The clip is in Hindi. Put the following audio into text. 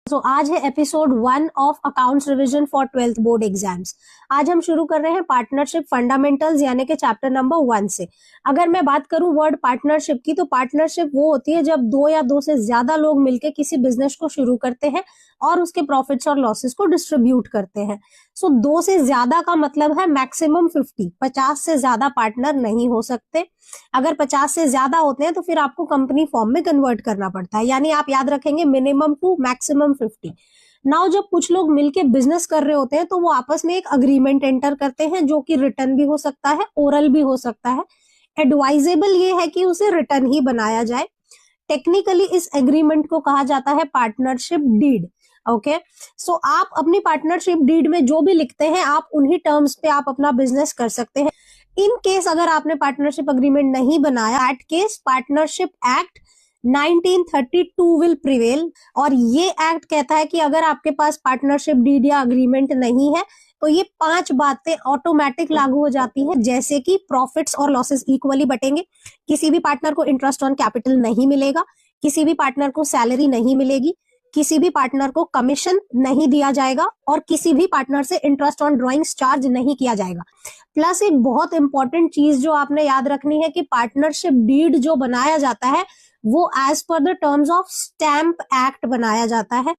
सो आज है episode 1 of accounts revision for 12th board exams. आज हम शुरू कर रहे हैं पार्टनरशिप फंडामेंटल्स यानी कि चैप्टर नंबर 1 से। अगर मैं बात करूं वर्ड पार्टनरशिप की, तो पार्टनरशिप वो होती है जब दो या दो से ज्यादा लोग मिलकर किसी बिजनेस को शुरू करते हैं और उसके प्रॉफिट्स और लॉसेस को डिस्ट्रीब्यूट करते हैं। सो दो से ज्यादा का मतलब है मैक्सिमम 50 से ज्यादा पार्टनर नहीं हो सकते। अगर 50 से ज्यादा होते हैं तो फिर आपको कंपनी फॉर्म में कन्वर्ट करना पड़ता है, यानी आप याद रखेंगे मिनिमम टू मैक्सिमम 50। नाउ जब कुछ लोग मिलके बिजनेस कर रहे होते हैं तो वो आपस में एक अग्रीमेंट एंटर करते हैं, जो कि रिटर्न भी हो सकता है, ओरल भी हो सकता है। एडवाइजेबल ये है कि उसे रिटर्न ही बनाया जाए। टेक्निकली इस एग्रीमेंट को कहा जाता है पार्टनरशिप डीड। ओके, सो आप अपनी पार्टनरशिप डीड में जो भी लिखते हैं आप उन्हीं टर्म्स पे आप अपना बिजनेस कर सकते हैं। इन केस अगर आपने पार्टनरशिप अग्रीमेंट नहीं बनाया, at case partnership act 1932 will prevail. और ये एक्ट कहता है कि अगर आपके पास पार्टनरशिप डीड या अग्रीमेंट नहीं है तो ये 5 बातें ऑटोमेटिक लागू हो जाती हैं, जैसे कि प्रॉफिट्स और लॉसेस इक्वली बटेंगे, किसी भी पार्टनर को इंटरेस्ट ऑन कैपिटल नहीं मिलेगा, किसी भी पार्टनर को सैलरी नहीं मिलेगी, किसी भी पार्टनर को कमीशन नहीं दिया जाएगा और किसी भी पार्टनर से इंटरेस्ट ऑन ड्रॉइंग्स चार्ज नहीं किया जाएगा। प्लस एक बहुत इंपॉर्टेंट चीज जो आपने याद रखनी है कि पार्टनरशिप डीड जो बनाया जाता है वो as per the terms of stamp act बनाया जाता है।